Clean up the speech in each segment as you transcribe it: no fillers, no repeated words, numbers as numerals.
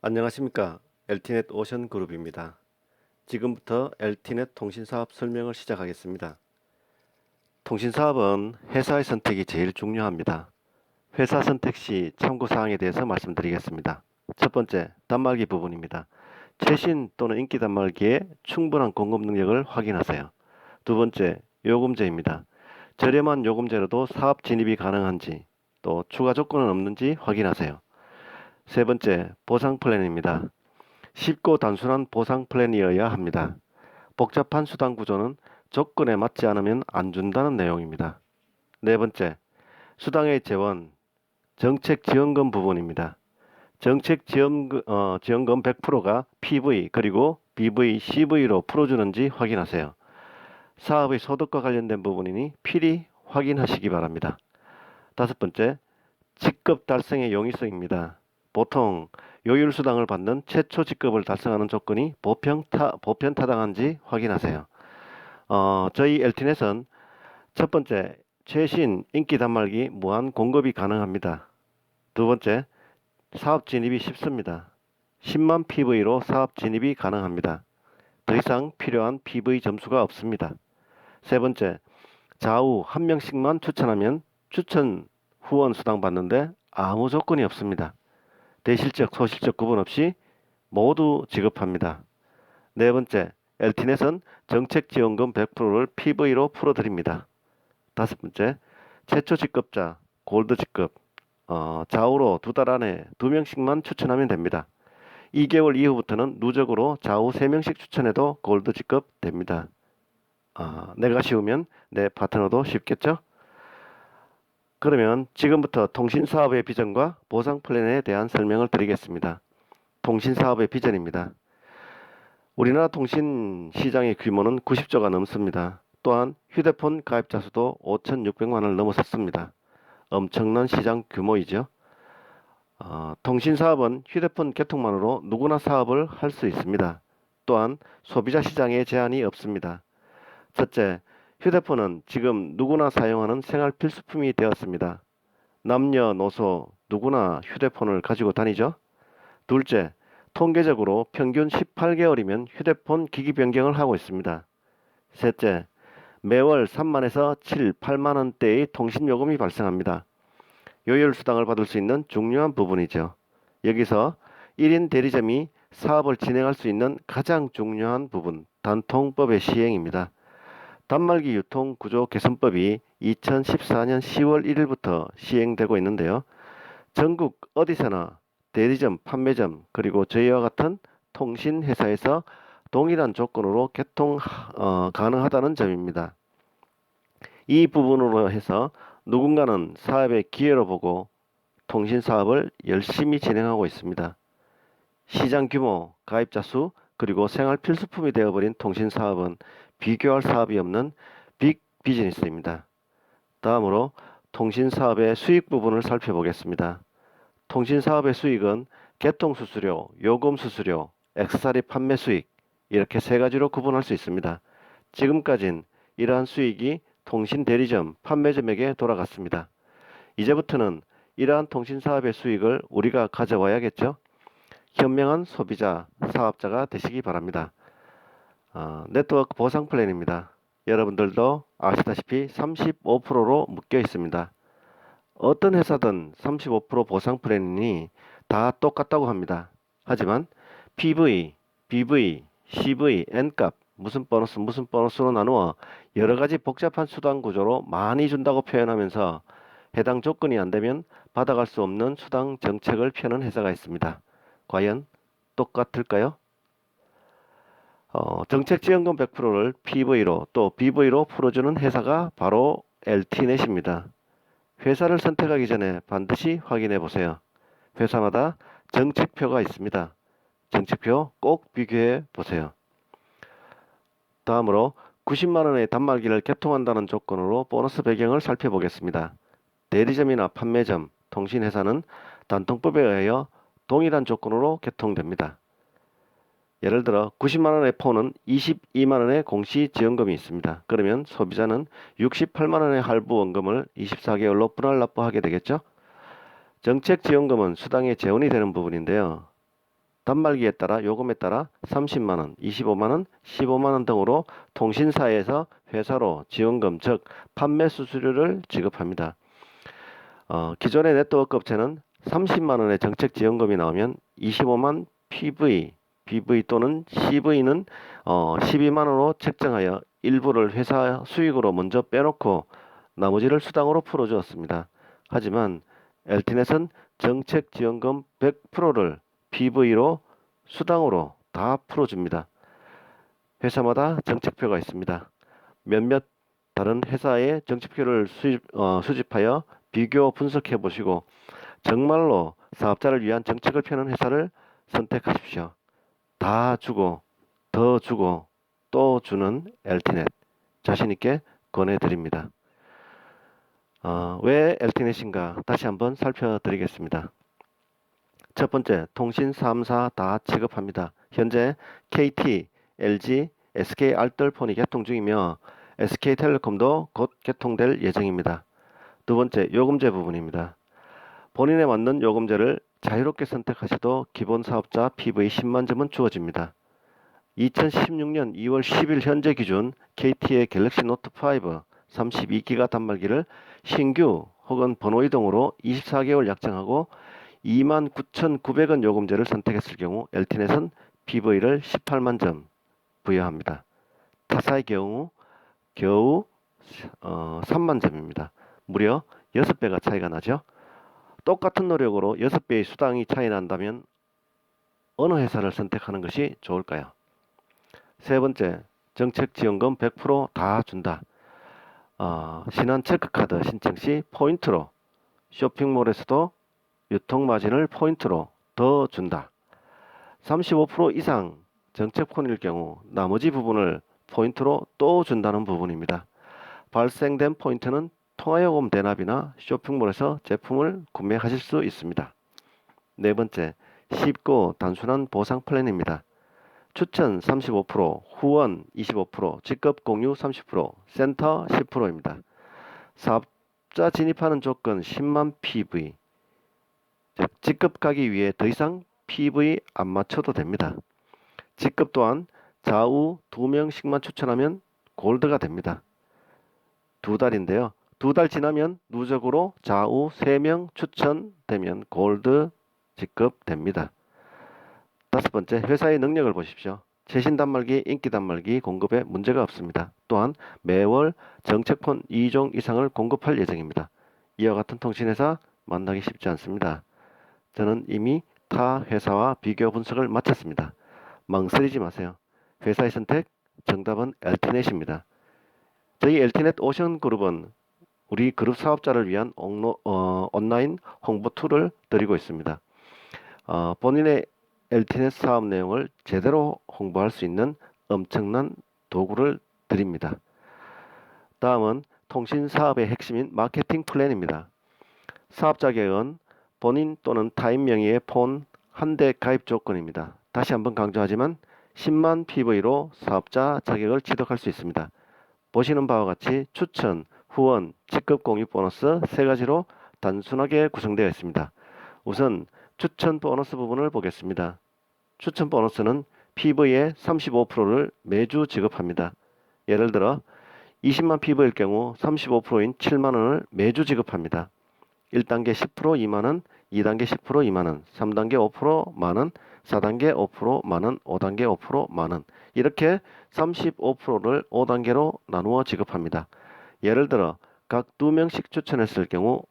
안녕하십니까. LTnet 오션그룹입니다. 지금부터 LTnet 통신사업 설명을 시작하겠습니다. 통신사업은 회사의 선택이 제일 중요합니다. 회사 선택 시 참고사항에 대해서 말씀드리겠습니다. 첫 번째, 단말기 부분입니다. 최신 또는 인기 단말기에 충분한 공급 능력을 확인하세요. 두 번째, 요금제입니다. 저렴한 요금제로도 사업 진입이 가능한지, 또 추가 조건은 없는지 확인하세요. 세 번째, 보상 플랜입니다. 쉽고 단순한 보상 플랜이어야 합니다. 복잡한 수당 구조는 조건에 맞지 않으면 안 준다는 내용입니다. 네 번째, 수당의 재원, 정책 지원금 부분입니다. 정책 지원금 100%가 PV 그리고 BV, CV로 풀어주는지 확인하세요. 사업의 소득과 관련된 부분이니 필히 확인하시기 바랍니다. 다섯 번째, 직급 달성의 용이성입니다. 보통 요율수당을 받는 최초 직급을 달성하는 조건이 보편타당한지 확인하세요. 저희 LT넷은 첫 번째, 최신 인기 단말기 무한 공급이 가능합니다. 두 번째, 사업 진입이 쉽습니다. 10만 PV로 사업 진입이 가능합니다. 더 이상 필요한 PV 점수가 없습니다. 세 번째, 좌우 한 명씩만 추천하면 추천 후원 수당 받는데 아무 조건이 없습니다. 대실적, 소실적 구분 없이 모두 지급합니다. 네 번째, LT넷은 정책 지원금 100%를 PV로 풀어드립니다. 다섯 번째, 최초 직급자, 골드 직급, 좌우로 두 달 안에 2명씩만 추천하면 됩니다. 2개월 이후부터는 누적으로 좌우 3명씩 추천해도 골드 직급 됩니다. 내가 쉬우면 내 파트너도 쉽겠죠? 그러면 지금부터 통신사업의 비전과 보상 플랜에 대한 설명을 드리겠습니다. 통신사업의 비전입니다. 우리나라 통신 시장의 규모는 90조가 넘습니다. 또한 휴대폰 가입자 수도 5,600만을 넘어섰습니다. 엄청난 시장 규모이죠. 통신사업은 휴대폰 개통만으로 누구나 사업을 할 수 있습니다. 또한 소비자 시장에 제한이 없습니다. 첫째, 휴대폰은 지금 누구나 사용하는 생활 필수품이 되었습니다. 남녀노소 누구나 휴대폰을 가지고 다니죠. 둘째, 통계적으로 평균 18개월이면 휴대폰 기기 변경을 하고 있습니다. 셋째, 매월 3만에서 7, 8만 원대의 통신요금이 발생합니다. 요율수당을 받을 수 있는 중요한 부분이죠. 여기서 1인 대리점이 사업을 진행할 수 있는 가장 중요한 부분, 단통법의 시행입니다. 단말기 유통 구조 개선법이 2014년 10월 1일부터 시행되고 있는데요. 전국 어디서나 대리점, 판매점, 그리고 저희와 같은 통신회사에서 동일한 조건으로 개통 가능하다는 점입니다. 이 부분으로 해서 누군가는 사업의 기회로 보고 통신사업을 열심히 진행하고 있습니다. 시장 규모, 가입자 수, 그리고 생활 필수품이 되어버린 통신사업은 비교할 사업이 없는 빅 비즈니스입니다. 다음으로 통신사업의 수익 부분을 살펴보겠습니다. 통신사업의 수익은 개통수수료, 요금수수료, 액세서리 판매 수익 이렇게 세 가지로 구분할 수 있습니다. 지금까진 이러한 수익이 통신대리점, 판매점에게 돌아갔습니다. 이제부터는 이러한 통신사업의 수익을 우리가 가져와야겠죠? 현명한 소비자, 사업자가 되시기 바랍니다. 네트워크 보상 플랜입니다. 여러분들도 아시다시피 35%로 묶여 있습니다. 어떤 회사든 35% 보상 플랜이니 다 똑같다고 합니다. 하지만 PV, BV, CV, N값, 무슨 보너스로 나누어 여러가지 복잡한 수당 구조로 많이 준다고 표현하면서 해당 조건이 안되면 받아갈 수 없는 수당 정책을 펴는 회사가 있습니다. 과연 똑같을까요? 정책지원금 100%를 PV로 또 BV로 풀어주는 회사가 바로 LT넷입니다. 회사를 선택하기 전에 반드시 확인해 보세요. 회사마다 정책표가 있습니다. 정책표 꼭 비교해 보세요. 다음으로 90만원의 단말기를 개통한다는 조건으로 보너스 배경을 살펴보겠습니다. 대리점이나 판매점, 통신회사는 단통법에 의하여 동일한 조건으로 개통됩니다. 예를 들어 90만원의 폰은 22만원의 공시지원금이 있습니다. 그러면 소비자는 68만원의 할부 원금을 24개월로 분할 납부하게 되겠죠. 정책지원금은 수당의 재원이 되는 부분인데요. 단말기에 따라 요금에 따라 30만원, 25만원, 15만원 등으로 통신사에서 회사로 지원금 즉 판매 수수료를 지급합니다. 기존의 네트워크 업체는 30만원의 정책 지원금이 나오면 25만 PV 또는 CV는 12만원으로 책정하여 일부를 회사 수익으로 먼저 빼놓고 나머지를 수당으로 풀어주었습니다. 하지만 LTNet은 정책 지원금 100%를 PV로 수당으로 다 풀어줍니다. 회사마다 정책표가 있습니다. 몇몇 다른 회사의 정책표를 수집하여 비교 분석해 보시고 정말로 사업자를 위한 정책을 펴는 회사를 선택하십시오. 다 주고 더 주고 또 주는 LTNet 자신있게 권해드립니다. 왜 LTNet인가 다시 한번 살펴드리겠습니다. 첫 번째, 통신 3사 다 취급합니다. 현재 KT, LG, SK 알뜰폰이 개통 중이며 SK텔레콤도 곧 개통될 예정입니다. 두 번째, 요금제 부분입니다. 본인에 맞는 요금제를 자유롭게 선택하셔도 기본 사업자 PV 10만 점은 주어집니다. 2016년 2월 10일 현재 기준 KT의 갤럭시 노트 5 32기가 단말기를 신규 혹은 번호 이동으로 24개월 약정하고 29,900원 요금제를 선택했을 경우 LTNet은 PV를 18만 점 부여합니다. 타사의 경우 겨우 3만 점입니다. 무려 6배가 차이가 나죠. 똑같은 노력으로 6배의 수당이 차이 난다면 어느 회사를 선택하는 것이 좋을까요? 세 번째, 정책 지원금 100%다 준다. 신한 체크카드 신청 시 포인트로 쇼핑몰에서도 유통마진을 포인트로 더 준다. 35% 이상 정책폰일 경우 나머지 부분을 포인트로 또 준다는 부분입니다. 발생된 포인트는 통화요금 대납이나 쇼핑몰에서 제품을 구매하실 수 있습니다. 네 번째, 쉽고 단순한 보상 플랜입니다. 추천 35%, 후원 25%, 직급 공유 30%, 센터 10%입니다. 사업자 진입하는 조건 10만 PV, 즉 직급 가기 위해 더 이상 PV 안 맞춰도 됩니다. 직급 또한 좌우 2명씩만 추천하면 골드가 됩니다. 2달인데요. 2달 지나면 누적으로 좌우 3명 추천되면 골드 직급 됩니다. 다섯 번째, 회사의 능력을 보십시오. 최신 단말기, 인기 단말기 공급에 문제가 없습니다. 또한 매월 정책폰 2종 이상을 공급할 예정입니다. 이와 같은 통신회사 만나기 쉽지 않습니다. 저는 이미 타 회사와 비교 분석을 마쳤습니다. 망설이지 마세요. 회사의 선택, 정답은 LTNet입니다. 저희 LTNet 오션그룹은 우리 그룹 사업자를 위한 온라인 홍보 툴을 드리고 있습니다. 본인의 LTNet 사업 내용을 제대로 홍보할 수 있는 엄청난 도구를 드립니다. 다음은 통신 사업의 핵심인 마케팅 플랜입니다. 사업자 계획은 본인 또는 타인 명의의 폰 한 대 가입 조건입니다. 다시 한번 강조하지만 10만 PV로 사업자 자격을 취득할 수 있습니다. 보시는 바와 같이 추천, 후원, 직급 공유 보너스 세 가지로 단순하게 구성되어 있습니다. 우선 추천 보너스 부분을 보겠습니다. 추천 보너스는 PV의 35%를 매주 지급합니다. 예를 들어 20만 PV일 경우 35%인 7만원을 매주 지급합니다. 1단계 10% 2만원, 2단계 10% 2만원, 3단계 5% 만원, 4단계 5% 만원, 5단계 5% 만원 이렇게 35%를 5단계로 나누어 지급합니다. 예를 들어 각 2명씩 추천했을 경우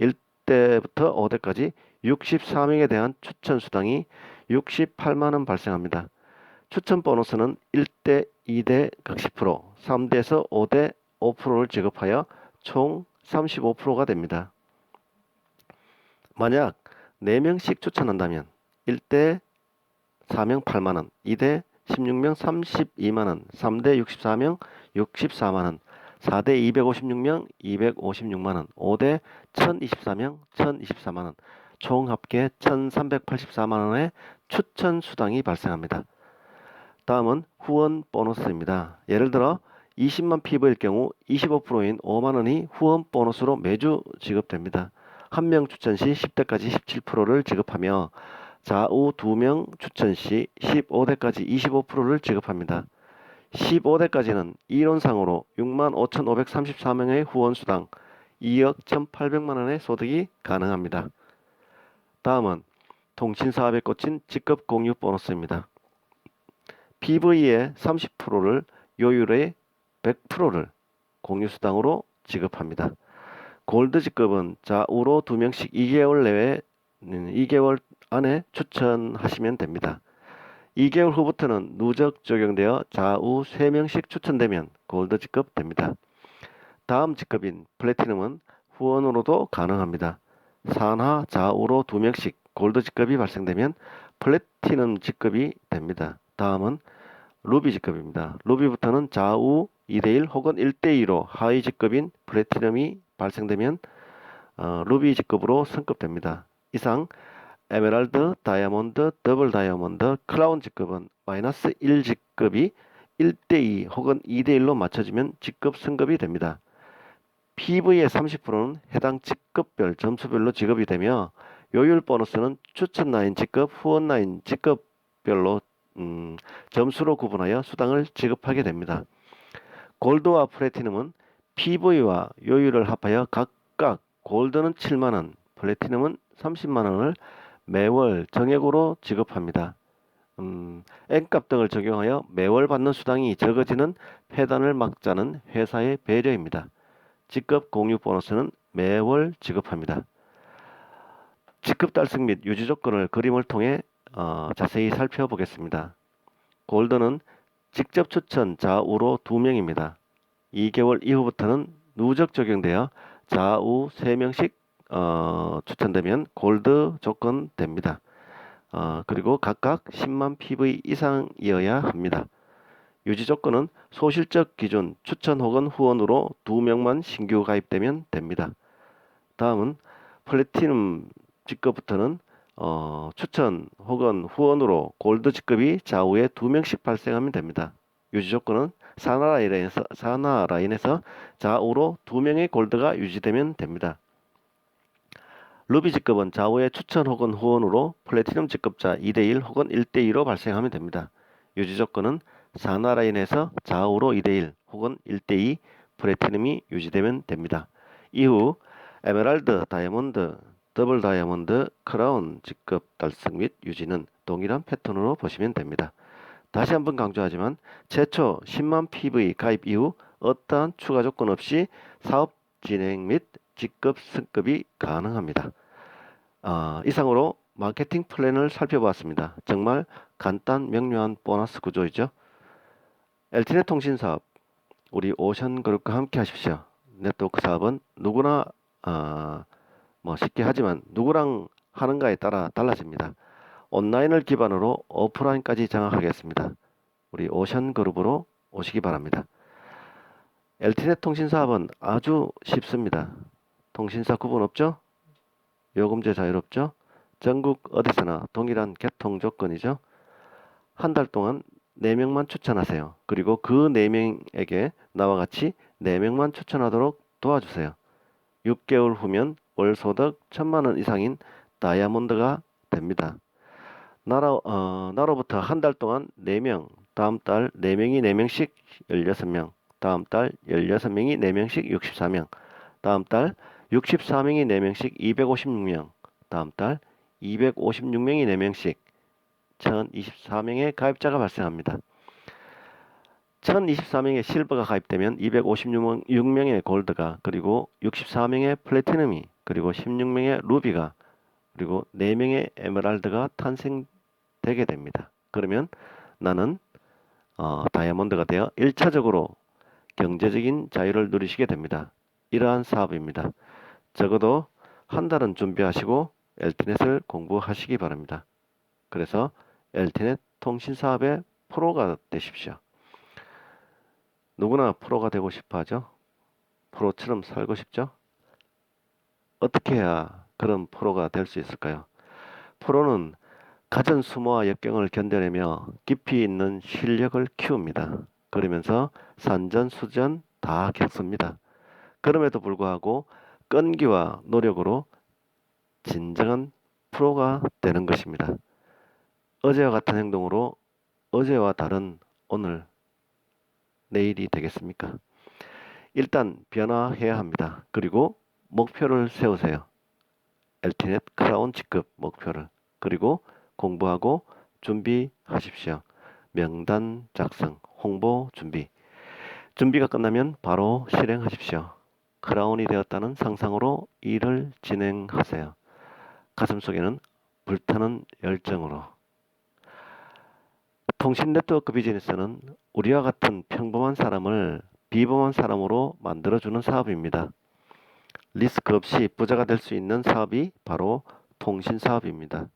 1대부터 5대까지 64명에 대한 추천 수당이 68만원 발생합니다. 추천 보너스는 1대, 2대 각 10%, 3대에서 5대 5%를 지급하여 총 35%가 됩니다. 만약 4명씩 추천한다면 1대 4명 8만원, 2대 16명 32만원, 3대 64명 64만원, 4대 256명 256만원, 5대 1024명 1024만원, 총 합계 1384만원의 추천 수당이 발생합니다. 다음은 후원 보너스입니다. 예를 들어 20만 PV일 경우 25%인 5만원이 후원 보너스로 매주 지급됩니다. 한 명 추천 시 10대까지 17%를 지급하며 좌우 2명 추천 시 15대까지 25%를 지급합니다. 15대까지는 이론상으로 65,534명의 후원수당 2억 1,800만원의 소득이 가능합니다. 다음은 통신사업에 꽂힌 직급 공유 보너스입니다. PV의 30%를 요율의 100%를 공유수당으로 지급합니다. 골드 직급은 좌우로 2명씩 2개월 내외 2개월 안에 추천하시면 됩니다. 2개월 후부터는 누적 적용되어 좌우 3명씩 추천되면 골드 직급 됩니다. 다음 직급인 플래티넘은 후원으로도 가능합니다. 산하 좌우로 2명씩 골드 직급이 발생되면 플래티넘 직급이 됩니다. 다음은 루비 직급입니다. 루비부터는 좌우 2대1 혹은 1대2로 하위 직급인 플래티넘이 발생되면 루비 직급으로 승급됩니다. 이상 에메랄드, 다이아몬드, 더블 다이아몬드, 크라운 직급은 마이너스 1 직급이 1대2 혹은 2대1로 맞춰지면 직급 승급이 됩니다. PV의 30%는 해당 직급별 점수별로 지급이 되며 요율 보너스는 추천 라인 직급, 후원 라인 직급별로 점수로 구분하여 수당을 지급하게 됩니다. 골드와 플래티넘은 PV와 요율을 합하여 각각 골드는 7만원, 플래티넘은 30만원을 매월 정액으로 지급합니다. N값 등을 적용하여 매월 받는 수당이 적어지는 폐단을 막자는 회사의 배려입니다. 직급 공유 보너스는 매월 지급합니다. 직급 달성 및 유지 조건을 그림을 통해 자세히 살펴보겠습니다. 골드는 직접 추천 좌우로 2명입니다. 2개월 이후부터는 누적 적용되어 좌우 3명씩 추천되면 골드 조건 됩니다. 그리고 각각 10만 PV 이상이어야 합니다. 유지 조건은 소실적 기준 추천 혹은 후원으로 2명만 신규 가입되면 됩니다. 다음은 플래티넘 직급부터는 추천 혹은 후원으로 골드 직급이 좌우에 2명씩 발생하면 됩니다. 유지 조건은 산하 라인에서 좌우로 2명의 골드가 유지되면 됩니다. 루비 직급은 좌우에 추천 혹은 후원으로 플래티넘 직급자 2대1 혹은 1대2로 발생하면 됩니다. 유지 조건은 산하 라인에서 좌우로 2대1 혹은 1대2 플래티넘이 유지되면 됩니다. 이후 에메랄드, 다이아몬드, 더블 다이아몬드, 크라운 직급 달성 및 유지는 동일한 패턴으로 보시면 됩니다. 다시 한번 강조하지만 최초 10만 PV 가입 이후 어떠한 추가 조건 없이 사업 진행 및 직급 승급이 가능합니다. 이상으로 마케팅 플랜을 살펴보았습니다. 정말 간단 명료한 보너스 구조이죠. LTNet 통신사업 우리 오션그룹과 함께 하십시오. 네트워크 사업은 누구나 쉽게 하지만 누구랑 하는가에 따라 달라집니다. 온라인을 기반으로 오프라인까지 장악하겠습니다. 우리 오션그룹으로 오시기 바랍니다. LTNet 통신사업은 아주 쉽습니다. 통신사 구분 없죠? 요금제 자유롭죠? 전국 어디서나 동일한 개통 조건이죠? 한 달 동안 4명만 추천하세요. 그리고 그 4명에게 나와 같이 4명만 추천하도록 도와주세요. 6개월 후면 월 소득 1,000만원 이상인 다이아몬드가 됩니다. 나로부터 한 달 동안 4명, 다음 달 4명이 4명씩 16명, 다음 달 16명이 4명씩 64명, 다음 달 64명이 4명씩 256명, 다음 달 256명이 4명씩 1024명의 가입자가 발생합니다. 1024명의 실버가 가입되면 256명의 골드가, 그리고 64명의 플래티넘이, 그리고 16명의 루비가, 그리고 4명의 에메랄드가 탄생되게 됩니다. 그러면 나는 다이아몬드가 되어 1차적으로 경제적인 자유를 누리시게 됩니다. 이러한 사업입니다. 적어도 한 달은 준비하시고 LTNet을 공부하시기 바랍니다. 그래서 LTNet 통신사업의 프로가 되십시오. 누구나 프로가 되고 싶어 하죠. 프로처럼 살고 싶죠. 어떻게 해야 그런 프로가 될 수 있을까요? 프로는 갖은 수모와 역경을 견뎌내며 깊이 있는 실력을 키웁니다. 그러면서 산전수전 다 겪습니다. 그럼에도 불구하고 끈기와 노력으로 진정한 프로가 되는 것입니다. 어제와 같은 행동으로 어제와 다른 오늘, 내일이 되겠습니까? 일단 변화해야 합니다. 그리고 목표를 세우세요. LTnet 크라운 직급 목표를. 그리고 공부하고 준비하십시오. 명단 작성, 홍보 준비. 준비가 끝나면 바로 실행하십시오. 크라운이 되었다는 상상으로 일을 진행하세요. 가슴속에는 불타는 열정으로. 통신 네트워크 비즈니스는 우리와 같은 평범한 사람을 비범한 사람으로 만들어주는 사업입니다. 리스크 없이 부자가 될 수 있는 사업이 바로 통신 사업입니다.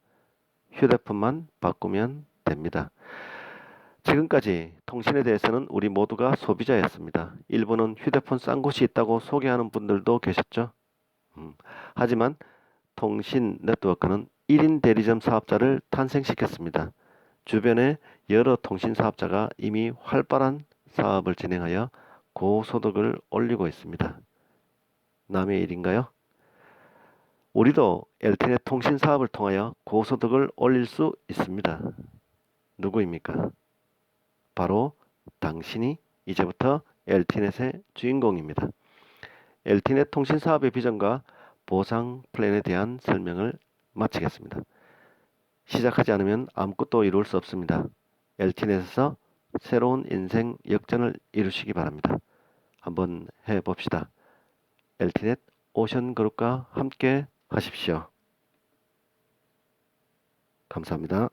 휴대폰만 바꾸면 됩니다. 지금까지 통신에 대해서는 우리 모두가 소비자였습니다. 일부는 휴대폰 싼 곳이 있다고 소개하는 분들도 계셨죠. 하지만 통신 네트워크는 1인 대리점 사업자를 탄생시켰습니다. 주변에 여러 통신 사업자가 이미 활발한 사업을 진행하여 고소득을 올리고 있습니다. 남의 일인가요? 우리도 LTnet 통신 사업을 통하여 고소득을 올릴 수 있습니다. 누구입니까? 바로 당신이 이제부터 LTNet의 주인공입니다. LTnet 통신 사업의 비전과 보상 플랜에 대한 설명을 마치겠습니다. 시작하지 않으면 아무것도 이룰 수 없습니다. LTNet에서 새로운 인생 역전을 이루시기 바랍니다. 한번 해봅시다. LTnet 오션그룹과 함께 하십시오. 감사합니다.